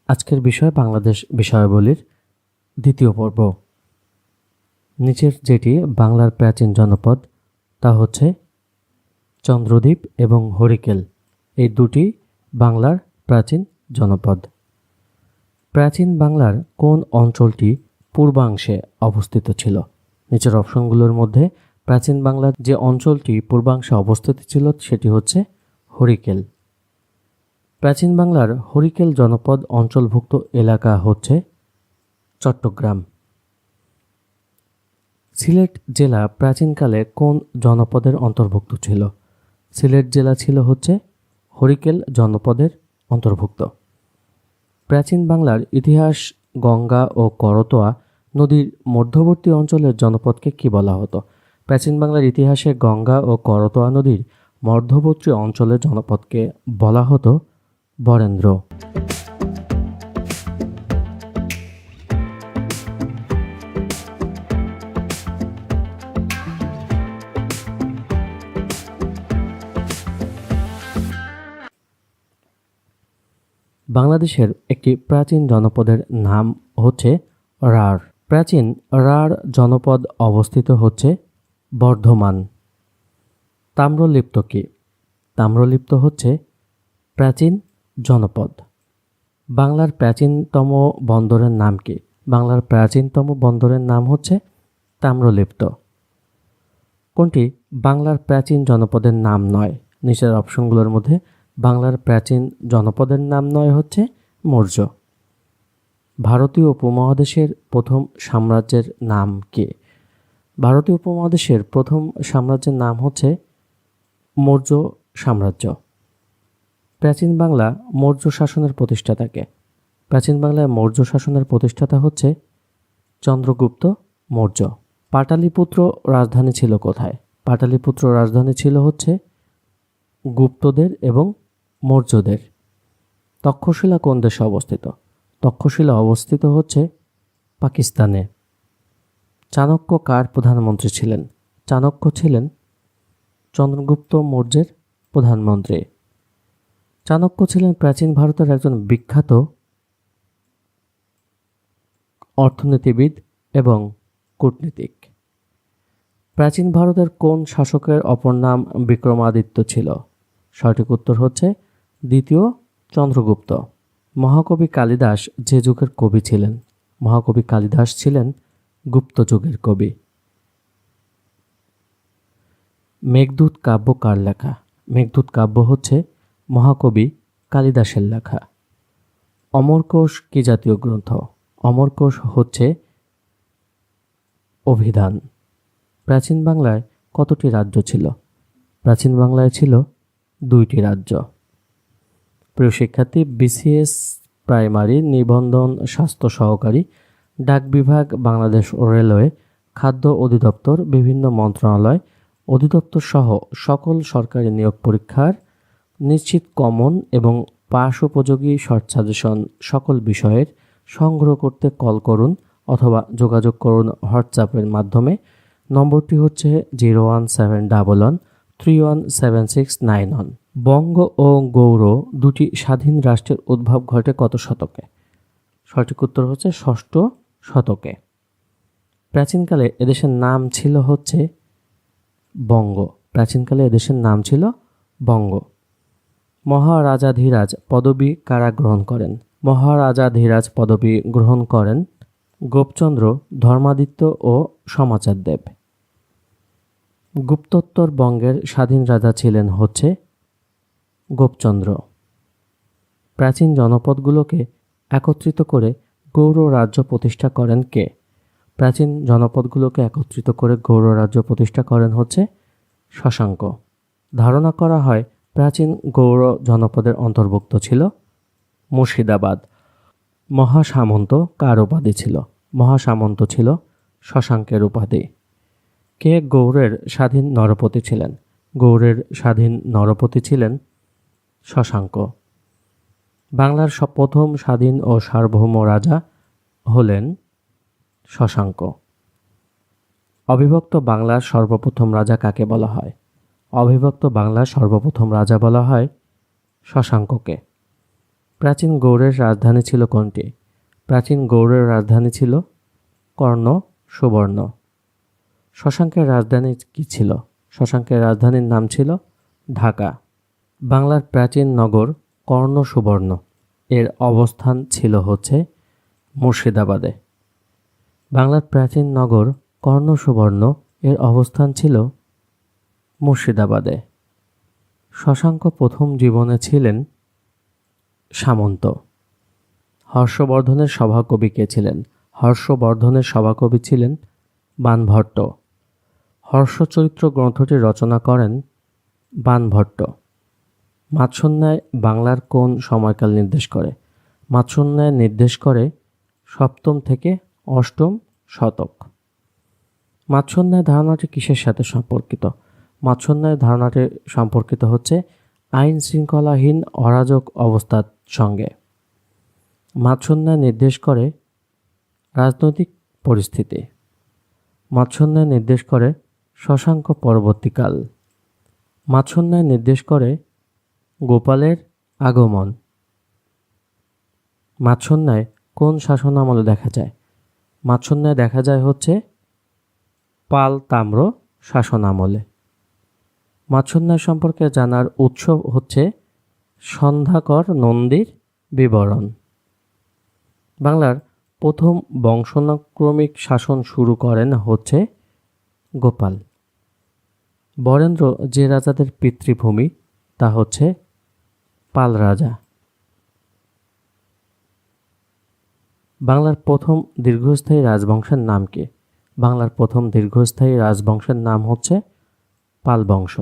আজকের বিষয় বাংলাদেশ বিষয়াবলীর দ্বিতীয় পর্ব। নিচের যেটি বাংলার প্রাচীন জনপদ তা হচ্ছে চন্দ্রদ্বীপ এবং হরিকেল, এই দুটি বাংলার প্রাচীন জনপদ। প্রাচীন বাংলার কোন অঞ্চলটি পূর্বাংশে অবস্থিত ছিল? নিচের অপশনগুলোর মধ্যে প্রাচীন বাংলার যে অঞ্চলটি পূর্বাংশে অবস্থিত ছিল সেটি হচ্ছে হরিকেল। প্রাচীন বাংলার হরিকেল জনপদ অঞ্চলভুক্ত এলাকা হচ্ছে চট্টগ্রাম। সিলেট জেলা প্রাচীনকালে কোন জনপদের অন্তর্ভুক্ত ছিল? সিলেট জেলা ছিল হচ্ছে হরিকেল জনপদের অন্তর্ভুক্ত। প্রাচীন বাংলার ইতিহাস গঙ্গা ও করতোয়া নদীর মধ্যবর্তী অঞ্চলের জনপদকে কি বলা হতো? প্রাচীন বাংলার ইতিহাসে গঙ্গা ও করতোয়া নদীর মধ্যবর্তী অঞ্চলের জনপদকে বলা হতো বরেন্দ্র। বাংলাদেশের একটি প্রাচীন জনপদের নাম হচ্ছে রাঢ়। প্রাচীন রাঢ় জনপদ অবস্থিত হচ্ছে বর্ধমান। তাম্রলিপ্ত কি? তাম্রলিপ্ত হচ্ছে প্রাচীন জনপদ। বাংলার প্রাচীনতম বন্দরের নাম কি? বাংলার প্রাচীনতম বন্দরের নাম হচ্ছে তাম্রলিপ্ত। কোনটি বাংলার প্রাচীন জনপদের নাম নয়? নিচের অপশনগুলোর মধ্যে বাংলার প্রাচীন জনপদের নাম নয় হচ্ছে মৌর্য। ভারতীয় উপমহাদেশের প্রথম সাম্রাজ্যের নাম কি? ভারতীয় উপমহাদেশের প্রথম সাম্রাজ্যের নাম হচ্ছে মৌর্য সাম্রাজ্য। প্রাচীন বাংলা মৌর্য শাসনের প্রতিষ্ঠাতা কে? প্রাচীন বাংলায় মৌর্য শাসনের প্রতিষ্ঠাতা হচ্ছে চন্দ্রগুপ্ত মৌর্য। পাটালিপুত্র রাজধানী ছিল কোথায়? পাটালিপুত্র রাজধানী ছিল হচ্ছে গুপ্তদের এবং মৌর্যদের। তক্ষশিলা কোন দেশে অবস্থিত? তক্ষশিলা অবস্থিত হচ্ছে পাকিস্তানে। চাণক্য কার প্রধানমন্ত্রী ছিলেন? চাণক্য ছিলেন চন্দ্রগুপ্ত মৌর্যের প্রধানমন্ত্রী। চাণক্য ছিলেন প্রাচীন ভারতের একজন বিখ্যাত অর্থনীতিবিদ এবং কূটনীতিক। প্রাচীন ভারতের কোন শাসকের অপর নাম বিক্রমাদিত্য ছিল? সঠিক উত্তর হচ্ছে দ্বিতীয় চন্দ্রগুপ্ত। মহাকবি কালিদাস যে যুগের কবি ছিলেন? মহাকবি কালিদাস ছিলেন গুপ্ত যুগের কবি। মেঘদূত কাব্য কার লেখা? মেঘদূত কাব্য হচ্ছে মহাকবি কালিদাসের লেখা। অমরকোষ কি জাতীয় গ্রন্থ? অমরকোষ হচ্ছে অভিধান। প্রাচীন বাংলায় কতটি রাজ্য ছিল? প্রাচীন বাংলায় ছিল 2টি রাজ্য। প্রিয় শিক্ষার্থী, বিসিএস প্রাইমারি নিবন্ধন স্বাস্থ্য সহকারী, ডাক বিভাগ, বাংলাদেশ রেলওয়ে, খাদ্য অধিদপ্তর, বিভিন্ন মন্ত্রণালয় অধিদপ্তর সহ সকল সরকারি নিয়োগ পরীক্ষার নিশ্চিত কমন এবং পাস উপযোগী শর্ট সাজেশন সকল বিষয়ের সংগ্রহ করতে কল করুন অথবা যোগাযোগ করুন হোয়াটসঅ্যাপের মাধ্যমে। নম্বরটি হচ্ছে 01711317691। বঙ্গ ও গৌড় দুটি স্বাধীন রাষ্ট্রের উদ্ভব ঘটে কত শতকে? সঠিক উত্তর হচ্ছে 6ষ্ঠ শতকে। প্রাচীনকালে এদেশের নাম ছিল হচ্ছে বঙ্গ। প্রাচীনকালে এদেশের নাম ছিল বঙ্গ। মহারাজাধিরাজ পদবী কারা গ্রহণ করেন? মহারাজাধিরাজ পদবী গ্রহণ করেন গোপচন্দ্র, ধর্মাদিত্য ও সমাচার দেব। গুপ্তোত্তর বঙ্গের স্বাধীন রাজা ছিলেন হচ্ছে গোপচন্দ্র। প্রাচীন জনপদগুলোকে একত্রিত করে গৌড় রাজ্য প্রতিষ্ঠা করেন কে? প্রাচীন জনপদগুলোকে একত্রিত করে গৌড় রাজ্য প্রতিষ্ঠা করেন হচ্ছে শশাঙ্ক। ধারণা করা হয় প্রাচীন গৌড় জনপদের অন্তর্ভুক্ত ছিল মুর্শিদাবাদ। মহাসামন্ত কার উপাধি ছিল? মহাসামন্ত ছিল শশাঙ্কের উপাধি। কে গৌড়ের স্বাধীন নরপতি ছিলেন? গৌড়ের স্বাধীন নরপতি ছিলেন শশাঙ্ক। বাংলার প্রথম স্বাধীন ও সার্বভৌম রাজা হলেন শশাঙ্ক। অবিভক্ত বাংলার সর্বপ্রথম রাজা কাকে বলা হয়? অবিভক্ত বাংলার সর্বপ্রথম রাজা বলা হয় শশাঙ্ককে। প্রাচীন গৌড়ের রাজধানী ছিল কোনটি? প্রাচীন গৌড়ের রাজধানী ছিল কর্ণ সুবর্ণ। শশাঙ্কের রাজধানী কি ছিল? শশাঙ্কের রাজধানীর নাম ছিল ঢাকা। বাংলার প্রাচীন নগর কর্ণ সুবর্ণ এর অবস্থান ছিল হচ্ছে মুর্শিদাবাদে। বাংলার প্রাচীন নগর কর্ণ সুবর্ণ এর অবস্থান ছিল মুর্শিদাবাদে। শশাঙ্ক প্রথম জীবনে ছিলেন সামন্ত। হর্ষবর্ধনের সভাকবি কে ছিলেন? হর্ষবর্ধনের সভাকবি ছিলেন বাণভট্ট। হর্ষচরিত্র গ্রন্থটি রচনা করেন বাণভট্ট। মাৎস্যন্যায় বাংলার কোন সময়কাল নির্দেশ করে? মাৎস্যন্যায় নির্দেশ করে সপ্তম থেকে অষ্টম শতক। মাৎস্যন্যায় ধারণাটি কিসের সাথে সম্পর্কিত? মাৎস্যন্যায় ধারণাটি সম্পর্কিত হচ্ছে আইন শৃঙ্খলাহীন অরাজক অবস্থার সঙ্গে। মাৎস্যন্যায় নির্দেশ করে রাজনৈতিক পরিস্থিতি। মাৎস্যন্যায় নির্দেশ করে শশাঙ্ক পরবর্তীকাল। মাৎস্যন্যায় নির্দেশ করে গোপালের আগমন। মাৎস্যন্যায় কোন শাসনামলে দেখা যায়? মাৎস্যন্যায় দেখা যায় হচ্ছে পাল তাম্র শাসনামলে। মাৎস্যন্যায় সম্পর্কে জানার উৎস হচ্ছে সন্ধ্যাকর নন্দীর বিবরণ। বাংলার প্রথম বংশানুক্রমিক শাসন শুরু করেন হচ্ছে গোপাল। বরেন্দ্র যে রাজাদের পিতৃভূমি তা হচ্ছে পাল রাজা। বাংলার প্রথম দীর্ঘস্থায়ী রাজবংশের নাম কি? বাংলার প্রথম দীর্ঘস্থায়ী রাজবংশের নাম হচ্ছে পাল বংশ।